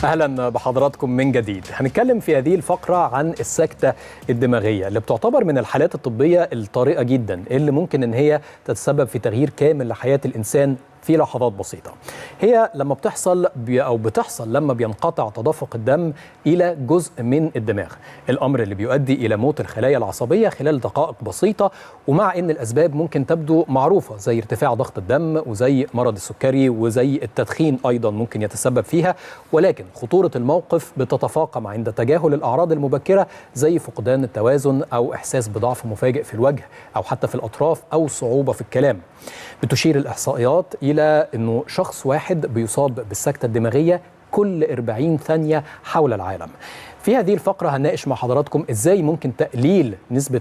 أهلا بحضراتكم من جديد. هنتكلم في هذه الفقرة عن السكتة الدماغية اللي بتعتبر من الحالات الطبية الطارئة جدا اللي ممكن ان هي تتسبب في تغيير كامل لحياة الإنسان في لحظات بسيطة. هي لما بتحصل لما بينقطع تدفق الدم إلى جزء من الدماغ، الأمر اللي بيؤدي إلى موت الخلايا العصبية خلال دقائق بسيطة، ومع إن الأسباب ممكن تبدو معروفة زي ارتفاع ضغط الدم وزي مرض السكري وزي التدخين أيضا ممكن يتسبب فيها، ولكن خطورة الموقف بتتفاقم عند تجاهل الأعراض المبكرة زي فقدان التوازن أو إحساس بضعف مفاجئ في الوجه أو حتى في الأطراف أو صعوبة في الكلام. بتشير الإحصائيات إلى أنه شخص واحد بيصاب بالسكتة الدماغية كل 40 ثانية حول العالم. في هذه الفقرة هنناقش مع حضراتكم إزاي ممكن تقليل نسبة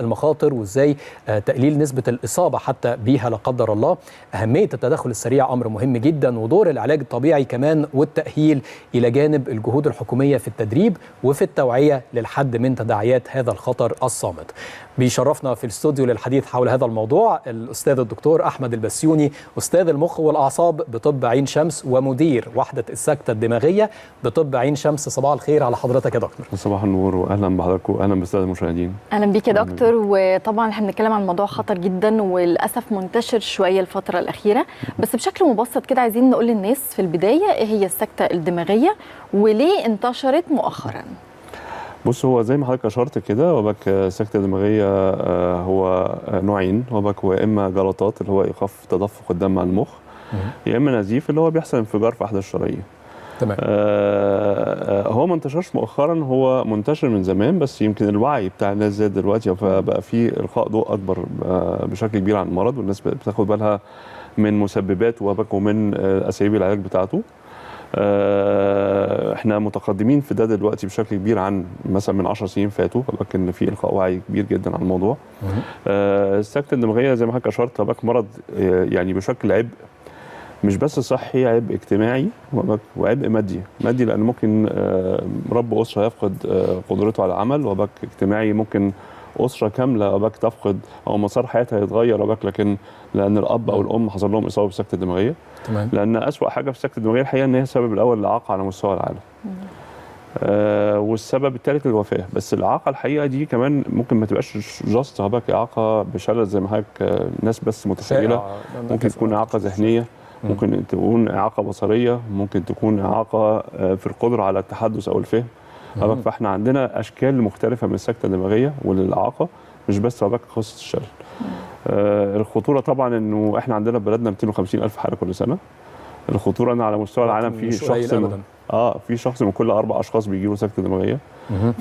المخاطر وإزاي تقليل نسبة الإصابة حتى بيها لا قدر الله. أهمية التدخل السريع أمر مهم جدا، ودور العلاج الطبيعي كمان والتأهيل إلى جانب الجهود الحكومية في التدريب وفي التوعية للحد من تداعيات هذا الخطر الصامت. بيشرفنا في الاستوديو للحديث حول هذا الموضوع الأستاذ الدكتور أحمد البسيوني، أستاذ المخ والأعصاب بطب عين شمس ومدير وحدة السكتة الدماغية بطب عين شمس. صباح الخير على حضرتك يا دكتور. صباح النور واهلا بحضراتكم واهلا بالساده المشاهدين. اهلا بيك يا دكتور. وطبعا احنا بنتكلم عن موضوع خطر جدا وللاسف منتشر شويه الفتره الاخيره، بس بشكل مبسط كده عايزين نقول للناس في البدايه ايه هي السكته الدماغيه وليه انتشرت مؤخرا. بص، هو زي ما حضرتك اشرت كده، وبك السكته الدماغيه هو نوعين، وبك واما جلطات اللي هو ايقاف تدفق الدم على المخ، يا اما نزيف اللي هو بيحصل انفجار في احدى الشرايين. تمام. هو ما انتشرش مؤخرا، هو منتشر من زمان، بس يمكن الوعي بتاع الناس زاد دلوقتي، فبقى في القاء ضوء اكبر بشكل كبير عن المرض، والناس بتاخد بالها من مسبباته وبك ومن اساليب العلاج بتاعته. احنا متقدمين في ده دلوقتي بشكل كبير عن مثلا من 10 سنين فاتوا، لكن في القاء وعي كبير جدا عن الموضوع. السكته الدماغيه زي ما حضرتك اشرت بك مرض يعني بشكل عبء مش بس صحي، عبء اجتماعي وعبء مادي لان ممكن رب اسره يفقد قدرته على العمل، وبك اجتماعي ممكن اسره كامله وبك تفقد او مسار حياتها يتغير وبك، لكن لان الاب او الام حصل لهم اصابه بالسكته الدماغيه. تمام. لان اسوأ حاجه في السكته الدماغيه الحقيقه ان هي السبب الاول للاعاقه على مستوى العالم. والسبب الثالث للوفاه، بس الاعاقه الحقيقه دي كمان ممكن ما تبقاش جاست هبك اعاقه بشلل زي ما حضرتك ناس بس متخيله، ممكن تكون اعاقه ذهنيه، ممكن تكون اعاقه بصريه، ممكن تكون اعاقه في القدره على التحدث او الفهم. فاحنا عندنا اشكال مختلفه من السكته الدماغيه وللاعاقه، مش بس هبك قصه الشلل. الخطوره طبعا انه احنا عندنا في بلدنا 250,000 حاله كل سنه. الخطوره ان على مستوى العالم في شخص من كل 4 اشخاص بيجي له سكته دماغيه.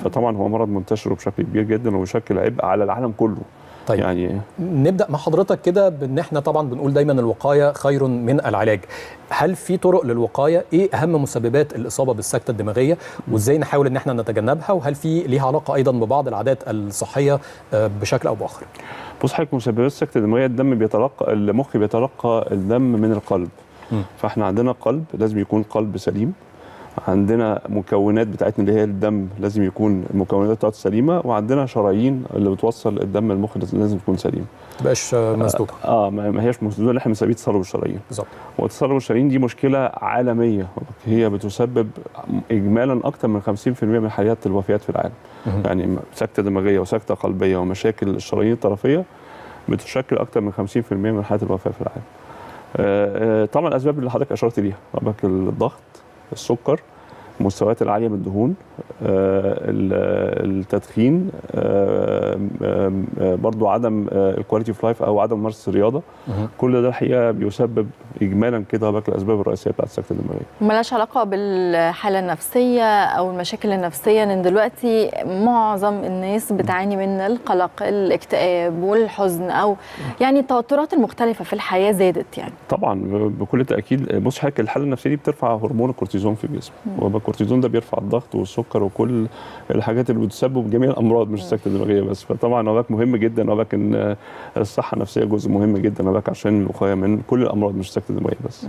فطبعا هو مرض منتشر بشكل كبير جدا وبشكل عبء على العالم كله. طيب يعني نبدأ مع حضرتك كده بان احنا طبعا بنقول دايما الوقاية خير من العلاج. هل في طرق للوقاية؟ ايه اهم مسببات الإصابة بالسكتة الدماغية وازاي نحاول ان احنا نتجنبها؟ وهل في ليها علاقة ايضا ببعض العادات الصحية بشكل او باخر؟ بص حضرتك، مسببات السكتة الدماغية المخ بيتلقى الدم من القلب. فاحنا عندنا قلب لازم يكون قلب سليم، عندنا مكونات بتاعتنا اللي هي الدم لازم يكون المكونات بتاعته سليمه، وعندنا شرايين اللي بتوصل الدم للمخ لازم تكون سليمه، ما تبقاش مسدوده. ما هياش مسدوده، اللي احنا بنسميه تصلب الشرايين. بالظبط. وتصلب الشرايين دي مشكله عالميه، هي بتسبب اجمالا اكثر من 50% من حالات الوفيات في العالم. يعني سكته دماغيه وسكته قلبيه ومشاكل الشرايين الطرفيه بتشكل اكثر من 50% من حالات الوفاه في العالم. طبعا الاسباب اللي حضرتك اشرت ليها، الضغط، السكر، المستويات العاليه من الدهون، التدخين، برضو عدم الكواليتي اوف لايف او عدم ممارسه الرياضه. كل ده الحقيقه بيسبب اجمالا كده الاسباب الرئيسيه بتاعت السكته الدماغيه. مالهاش علاقه بالحاله النفسيه او المشاكل النفسيه، لان دلوقتي معظم الناس بتعاني من القلق، الاكتئاب والحزن، او يعني التوترات المختلفه في الحياه زادت يعني. طبعا بكل تاكيد. بص حضرتك، الحاله النفسيه دي بترفع هرمون الكورتيزون في الجسم، الكورتيزون ده بيرفع الضغط والسكر وكل الحاجات اللي بتسبب جميع الامراض مش السكته الدماغيه بس. فطبعا هو مهم جدا هو ان الصحه النفسيه جزء مهم جدا هو عشان الوقايه من كل الامراض مش السكته الدماغيه بس.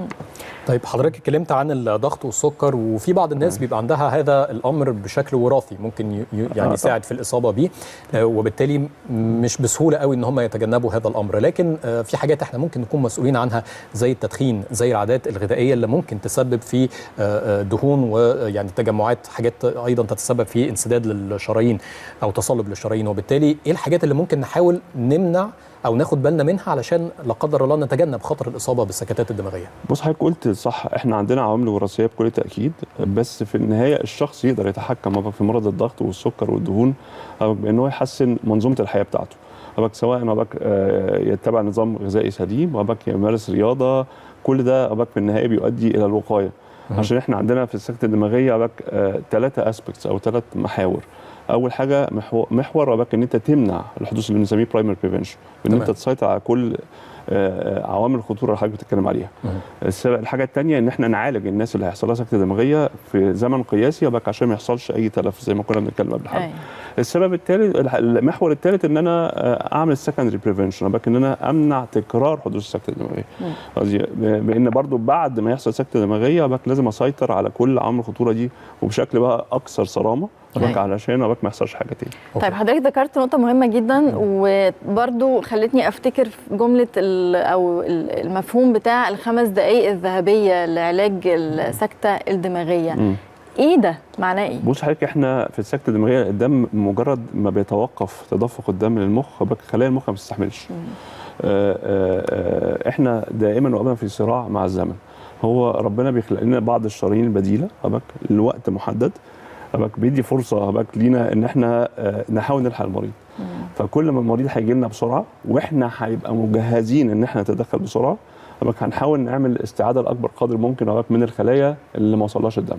طيب حضرتك اتكلمت عن الضغط والسكر، وفي بعض الناس بيبقى عندها هذا الامر بشكل وراثي ممكن يعني يساعد في الاصابه بيه، وبالتالي مش بسهوله قوي ان هم يتجنبوا هذا الامر. لكن في حاجات احنا ممكن نكون مسؤولين عنها زي التدخين، زي العادات الغذائيه اللي ممكن تسبب في دهون ويعني تجمعات، حاجات ايضا تتسبب في انسداد للشرايين او تصلب للشرايين. وبالتالي ايه الحاجات اللي ممكن نحاول نمنع او ناخد بالنا منها علشان لا قدر الله نتجنب خطر الاصابه بالسكتات الدماغيه؟ بص حضرتك قلت صح، احنا عندنا عوامل وراثيه بكل تاكيد، بس في النهايه الشخص يقدر يتحكم في مرض الضغط والسكر والدهون بان هو يحسن منظومه الحياه بتاعته، سواء يتبع نظام غذائي سليم، يمارس رياضه، كل ده في النهايه بيؤدي الى الوقايه. عشان احنا عندنا في السكته الدماغيه 3 اسبكتس او 3 محاور. اول حاجه محور ان انت تمنع الحدوث اللي بنسميه برايمري بريفنشن، ان انت تسيطر على كل عوامل الخطوره اللي حضرتك بتتكلم عليها. الحاجه الثانيه ان احنا نعالج الناس اللي هيحصل لها سكته دماغيه في زمن قياسي عشان ما يحصلش اي تلف زي ما كنا بنتكلم قبل الحلقه. السبب الثالث، المحور الثالث ان انا اعمل سكندري بريفنشن، ان انا امنع تكرار حدوث السكته الدماغيه. بان برضو بعد ما يحصل سكته دماغيه لازم اسيطر على كل عوامل الخطوره دي وبشكل اكثر صرامه علشان ما يحصلش حاجه تاني. طيب حضرتك ذكرت نقطه مهمه جدا وبرضو خلتني افتكر جمله او المفهوم بتاع ال5 دقائق الذهبيه لعلاج السكته الدماغيه. ايه ده معناه ايه؟ بص حضرتك، احنا في السكته الدماغيه الدم مجرد ما بيتوقف تدفق الدم للمخ خلايا المخ ما بتستحملش. احنا دائما وابدا في صراع مع الزمن. هو ربنا بيخلق لنا بعض الشرايين البديله لوقت محدد، بيدي فرصه لينا ان احنا نحاول نلحق المريض. فكل ما المريض هيجي لنا بسرعه واحنا هيبقى مجهزين ان احنا نتدخل بسرعه، هنحاول نعمل استعاده لاكبر قدر ممكن من الخلايا اللي ما وصلهاش الدم.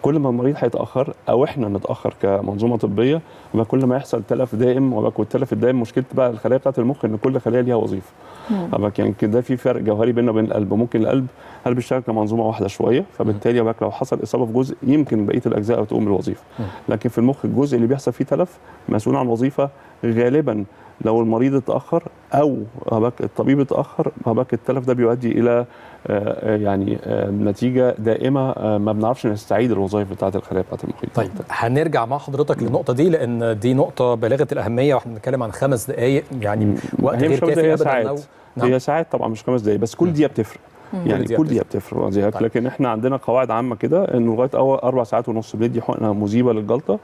كل ما المريض هيتاخر او احنا نتاخر كمنظومه طبيه، كل ما يحصل تلف دائم، والتلف الدائم مشكله الخلايا بتاعه المخ ان كل خليه ليها وظيفه. يعني كده في فرق جوهري بيننا وبين القلب. ممكن القلب بيشتغل كمنظومه واحده شويه، فبالتالي لو حصل اصابه في جزء يمكن بقيه الاجزاء تقوم بالوظيفه. لكن في المخ الجزء اللي بيحصل فيه تلف مسؤول عن وظيفه غالبا لو المريض اتاخر او الطبيب اتاخر، التلف ده بيؤدي الى يعني نتيجه دائمه ما بنعرفش نستعيد الوظائف بتاعه الخلايا بتاعه المخ. طيب هنرجع مع حضرتك للنقطه دي، لان دي نقطه بالغه الاهميه، واحنا بنتكلم عن 5 دقائق يعني وقت غير كافي ابدا. هي ساعات طبعا مش 5 دقائق بس، كل دقيقه بتفرق. يعني كل دقيقه بتفرق. طيب. لكن احنا عندنا قواعد عامه كده انه لغايه 4 ساعات ونص بندي حقنه مذيبه للجلطه.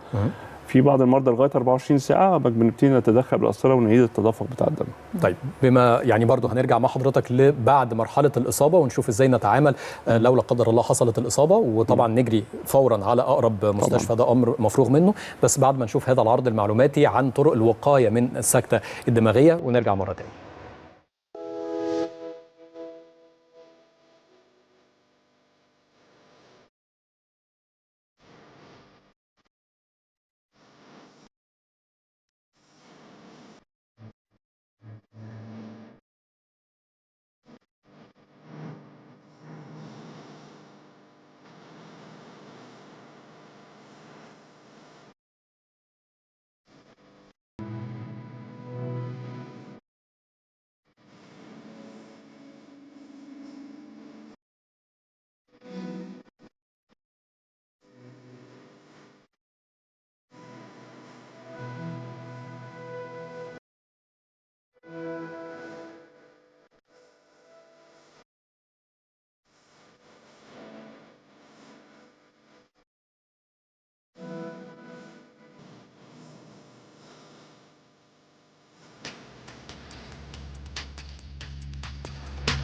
في بعض المرضى لغايه 24 ساعه بنبتدي نتدخل بالقسطره ونعيد التدفق بتاع الدم. طيب بما يعني برضه هنرجع مع حضرتك لبعد مرحله الاصابه ونشوف ازاي نتعامل لو لا قدر الله حصلت الاصابه، وطبعا نجري فورا على اقرب مستشفى. ده امر مفروغ منه، بس بعد ما نشوف هذا العرض المعلوماتي عن طرق الوقايه من السكته الدماغيه ونرجع مره ثانيه.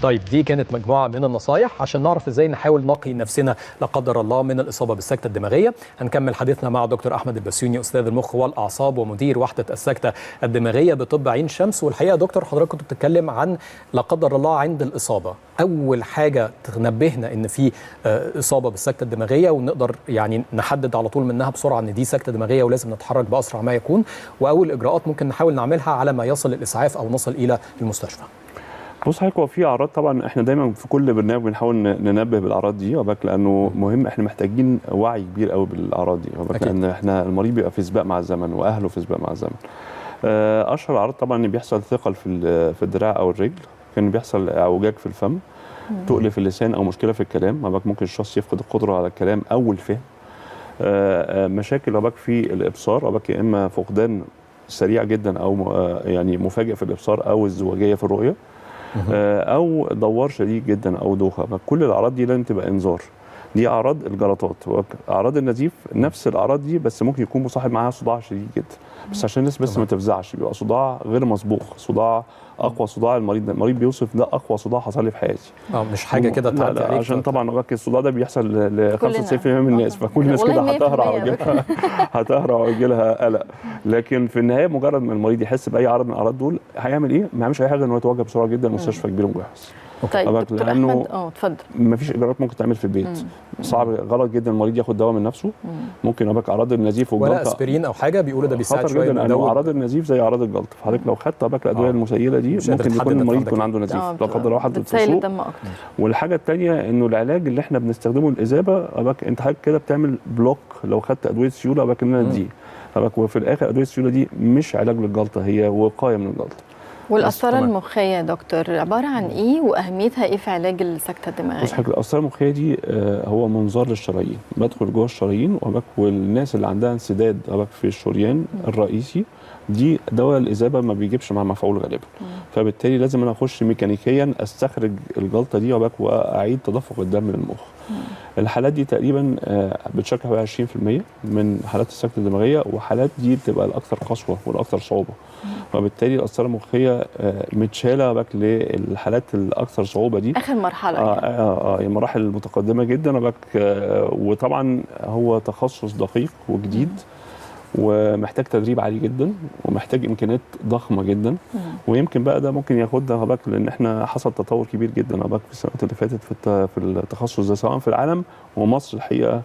طيب دي كانت مجموعة من النصايح عشان نعرف ازاي نحاول نقي نفسنا لا قدر الله من الإصابة بالسكتة الدماغية. هنكمل حديثنا مع دكتور أحمد البسيوني، أستاذ المخ والأعصاب ومدير وحدة السكتة الدماغية بطب عين شمس. والحقيقة دكتور حضرتك كنت بتتكلم عن لا قدر الله عند الإصابة، أول حاجة تنبهنا إن في إصابة بالسكتة الدماغية ونقدر يعني نحدد على طول منها بسرعة إن دي سكتة دماغية ولازم نتحرك بأسرع ما يكون، وأول إجراءات ممكن نحاول نعملها على ما يصل الإسعاف أو نصل إلى المستشفى. بص حضرتك، هو في اعراض طبعا احنا دايما في كل برنامج بنحاول ننبه بالاعراض دي وباك، لانه مهم، احنا محتاجين وعي كبير قوي بالاعراض دي وباك، لان احنا المريض بيبقى في سباق مع الزمن واهله في سباق مع الزمن. اشهر اعراض طبعا ان بيحصل ثقل في الدراع او الرجل، كان بيحصل اعوجاج في الفم، تقل في اللسان او مشكله في الكلام وباك، ممكن الشخص يفقد القدره على الكلام او الفهم. مشاكل وباك في الابصار وباك، يا اما فقدان سريع جدا او يعني مفاجئ في الابصار او ازدواجيه في الرؤيه، او دوار شديد جدا او دوخه. كل الاعراض دي لازم تبقى انذار. دي اعراض الجلطات. اعراض النزيف نفس الاعراض دي، بس ممكن يكون مصاحب معاها صداع شديد جدا، بس عشان الناس بس ما تفزعش، بيبقى صداع غير مسبوق، صداع اقوى صداع المريض بيوصف ده اقوى صداع حصل لي في حياتي. مش حاجه كده تعدي عليك، عشان طبعا الصداع ده بيحصل ل 95% من الناس، فكل الناس كده هتهرع ويجي لها قلق. لكن في النهايه مجرد ما المريض يحس باي عرض من الاعراض دول، هيعمل ايه؟ ما يعملش اي حاجه، ان هو يتوجه بسرعه جدا لمستشفى كبير ومجهز. طيب دكتور احمد، اتفضل. مفيش اجراءات ممكن تعمل في البيت. صعب، غلط جدا المريض ياخد دواء من نفسه. ممكن ابقى اعراض النزيف والجلطه، ولا اسبرين او حاجه بيقولوا ده بيساعد شويه، لانه اعراض النزيف زي اعراض الجلطه، فحضرتك لو خدت ابقى الادويه المسيله دي ممكن يكون المريض يكون عنده نزيف لا قدر الله حد بتسيل الدم اكتر. والحاجه الثانيه انه العلاج اللي احنا بنستخدمه الاذابه، ابقى انت حضرتك كده بتعمل بلوك. لو خدت ادويه سيوله ابقى كانها دي، وفي الاخر ادويه السيوله دي مش علاج للجلطه، هي وقايه من الجلطه. والآثار المخية يا دكتور عبارة عن إيه وأهميتها إيه في علاج السكتة الدماغية؟ بص حضرتك، الآثار المخية دي هو منظار للشرايين، بدخل جوه الشرايين والناس اللي عندها انسداد في الشريان الرئيسي، دي دواء الإذابة ما بيجيبش مع مفعول غالبا، فبالتالي لازم أنا أخش ميكانيكيا أستخرج الجلطة دي وأعيد تدفق الدم للمخ. الحالات دي تقريبا بتشكل حوالي 20% من حالات السكتة الدماغية، وحالات دي بتبقى الأكثر قسوة والأكثر صعوبة، وبالتالي الآثار المخية متشالة للحالات الأكثر صعوبة دي، آخر مرحلة المراحل المتقدمة جدا وطبعا هو تخصص دقيق وجديد ومحتاج تدريب عالي جدا ومحتاج امكانيات ضخمه جدا. ويمكن بقى ده ممكن ياخدها لان احنا حصل تطور كبير جدا في السنوات اللي فاتت في التخصص ده، سواء في العالم ومصر الحقيقه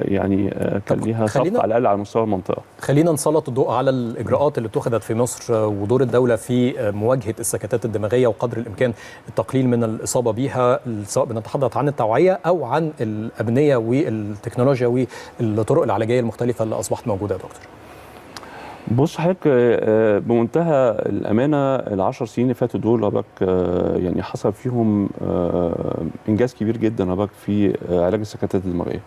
يعني كان ليها سبق على الاقل على مستوى المنطقه. خلينا نسلط الضوء على الاجراءات اللي اتخذت في مصر ودور الدوله في مواجهه السكتات الدماغيه وقدر الامكان التقليل من الاصابه بيها، سواء بنتحدث عن التوعيه او عن الابنيه والتكنولوجيا والطرق العلاجيه المختلفه اللي اصبحت موجوده يا دكتور. بص حضرتك، بمنتهى الامانه ال10 سنين اللي فاتوا دول يعني حصل فيهم انجاز كبير جدا في علاج السكتات الدماغيه،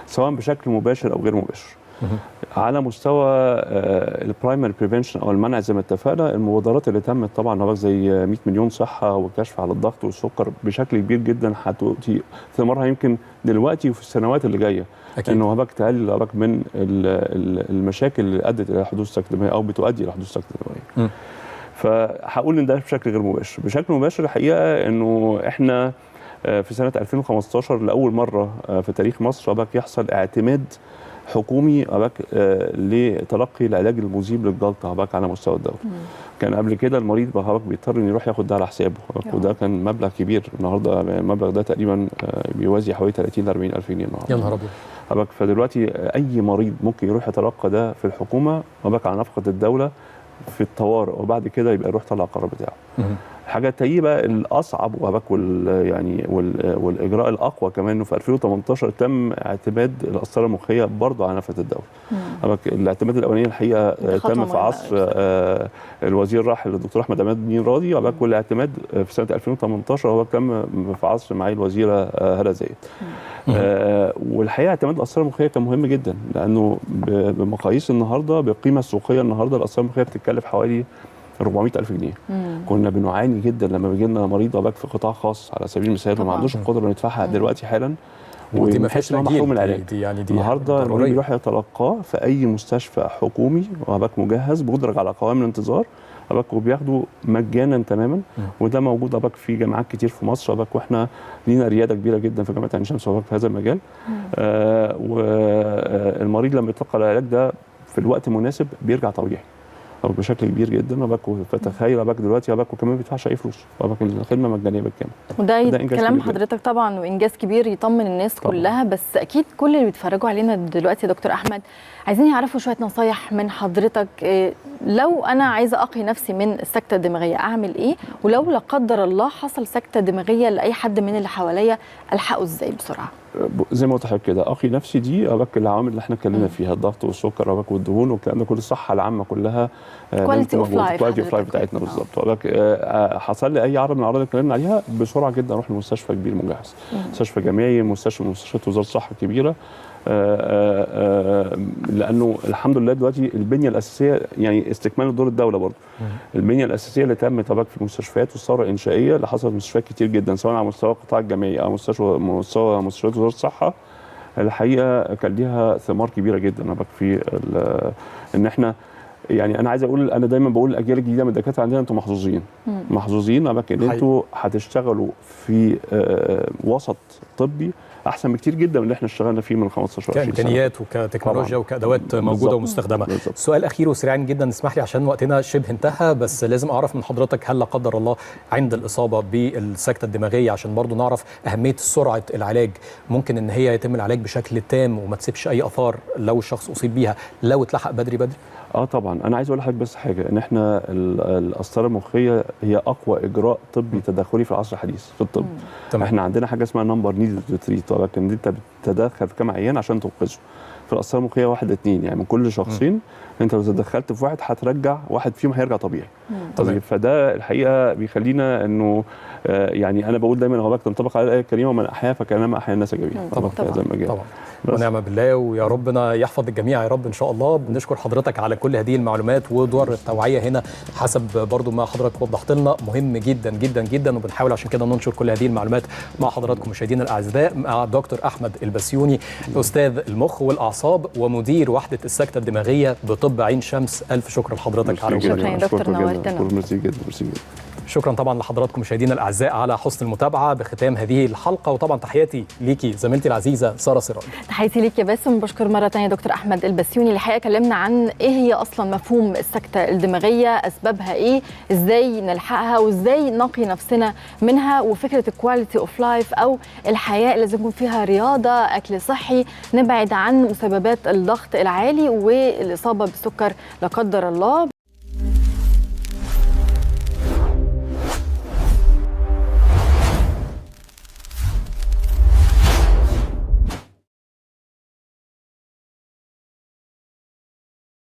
سواء بشكل مباشر او غير مباشر. على مستوى البرايمري بريفنشن او المنع زي ما اتفقنا، المبادرات اللي تمت طبعا زي 100 مليون صحه والكشف على الضغط والسكر بشكل كبير جدا هتؤتي ثمارها يمكن دلوقتي وفي السنوات اللي جايه، انه تقلل من المشاكل اللي ادت الى حدوث سكتة دماغيه او بتؤدي الى حدوث سكتة دماغيه. فهقول ان ده بشكل غير مباشر. بشكل مباشر الحقيقه انه احنا في سنه 2015 لاول مره في تاريخ مصر يحصل اعتماد حكومي لتلقي العلاج المذيب للجلطه على مستوى الدوله. كان قبل كده المريض بيضطر انه يروح ياخد ده على حسابه، وده كان مبلغ كبير. النهارده المبلغ ده تقريبا بيوازي حوالي 30 ل 40 الف جنيه النهارده. يا نهار ابيض. فدلوقتي اي مريض ممكن يروح يتلقى ده في الحكومه على نفقه الدوله في الطوارئ، وبعد كده يبقى يروح يطلع القرار بتاعه. الحاجه الطيبه الاصعب والاجراء الاقوى كمان انه في 2018 تم اعتماد الآثار المخيه برضه على نفقه الدوله. الاعتماد الاولاني الحقيقه تم في عصر الوزير الراحل الدكتور احمد عماد الدين راضي، والاعتماد في سنه 2018 تم في عصر معالي الوزيره هالة زايد. والحقيقه اعتماد الآثار المخيه كان مهم جدا، لانه بمقاييس النهارده بالقيمه السوقيه النهارده الآثار المخيه بتتكلف حوالي 400,000 جنيه. كنا بنعاني جدا لما بيجي لنا مريض في قطاع خاص على سبيل المثال وما عندوش القدره انه يدفعها دلوقتي حالا، ودي ما فيش محروم من العلاج. دي النهارده المريض بيروح يتلقاه في اي مستشفى حكومي مجهز بمدرج على قوائم الانتظار وبياخده مجانا تماما. وده موجود في جامعات كتير في مصر واحنا لينا رياده كبيره جدا في جامعه عين شمس في هذا المجال. والمريض لما يتلقى العلاج ده في الوقت المناسب بيرجع طبيعي. بشكل كبير جدا. فتخيل دلوقتي ما بيدفعش اي فلوس، الخدمه مجانيه بالكامل. وده كلام حضرتك طبعا وانجاز كبير يطمن الناس طبعا. كلها. بس اكيد كل اللي بيتفرجوا علينا دلوقتي يا دكتور احمد عايزين يعرفوا شويه نصايح من حضرتك. لو انا عايزه اقي نفسي من السكته الدماغيه اعمل ايه؟ ولو لا قدر الله حصل سكته دماغيه لاي حد من اللي حواليا الحقه ازاي بسرعه؟ زي ما قلت لحضرتك كده، اقي نفسي دي العوامل اللي احنا اتكلمنا فيها، الضغط والسكر والدهون والكلام ده كله، الصحه العامه كلها، كواليتي اوف لايف بتاعتنا بالظبط. حصل لي اي عرض من الاعراض اللي اتكلمنا عليها بسرعه جدا اروح لمستشفى كبير مجهز، مستشفى جامعي، مستشفيات وزاره الصحه كبيره. لانه الحمد لله دلوقتي البنيه الاساسيه، يعني استكمال دور الدوله برضه، البنيه الاساسيه اللي تمت في المستشفيات والثوره الانشائيه اللي حصلت في مستشفيات كتير جدا سواء على مستوى القطاع الجامعي او مستوى مستشفيات وزاره الصحه، الحقيقه كان ليها ثمار كبيره جدا في ان احنا، يعني انا عايز اقول، انا دايما بقول الاجيال الجديده من الدكاتره عندنا انتم محظوظين ان انتم هتشتغلوا في وسط طبي احسن بكتير جدا من اللي احنا اشتغلنا فيه من 15 20 سنه كامكانيات وكتكنولوجيا وكادوات موجوده ومستخدمه. سؤال اخير وسريعا جدا، اسمح لي عشان وقتنا شبه انتهى، بس لازم اعرف من حضرتك هل لا قدر الله عند الاصابه بالسكته الدماغيه، عشان برضو نعرف اهميه سرعه العلاج، ممكن ان هي يتم العلاج بشكل تام وما تسيبش اي اثار لو الشخص اصيب بيها لو اتلحق بدري؟ طبعا. انا عايز اقول لحضرتك بس حاجه، ان احنا القسطره المخيه هي اقوى اجراء طبي تداخلي في العصر الحديث في الطب. احنا عندنا حاجه اسمها نمبر نيدد تو تريت، ولكن انت بتتدخل في كام عيان عشان تنقذه. في القسطره المخيه 1 2، يعني من كل شخصين انت لو تدخلت في واحد هترجع واحد فيهم هيرجع طبيعي. فده الحقيقه بيخلينا انه يعني انا بقول دايما هو تنطبق على الايه الكريمه ومن احياها فكانما احيا الناس جميعا. طبعا ونعم بالله، ويا ربنا يحفظ الجميع يا رب ان شاء الله. بنشكر حضرتك على كل هذه المعلومات، ودور التوعيه هنا حسب برضو ما حضرتك وضحت لنا مهم جدا جدا جدا، وبنحاول عشان كده ننشر كل هذه المعلومات مع حضراتكم مشاهدينا الاعزاء، مع دكتور احمد البسيوني استاذ المخ والاعصاب ومدير وحده السكته الدماغيه بطب عين شمس. الف شكر لحضرتك على وجودك. شكرا يا دكتور، نورتنا. ميرسي جدا. شكرا طبعا لحضراتكم مشاهدينا الاعزاء على حسن المتابعه بختام هذه الحلقه، وطبعا تحياتي ليكي زميلتي العزيزه ساره سراج. تحياتي ليك يا باسم، بشكر مره ثانيه دكتور احمد البسيوني. الحقيقه كلمنا عن ايه هي اصلا مفهوم السكته الدماغيه، اسبابها ايه، ازاي نلحقها وازاي نقي نفسنا منها، وفكره الكواليتي اوف لايف او الحياه اللي لازم يكون فيها رياضه، اكل صحي، نبعد عن مسببات الضغط العالي والاصابه بالسكر لا قدر الله.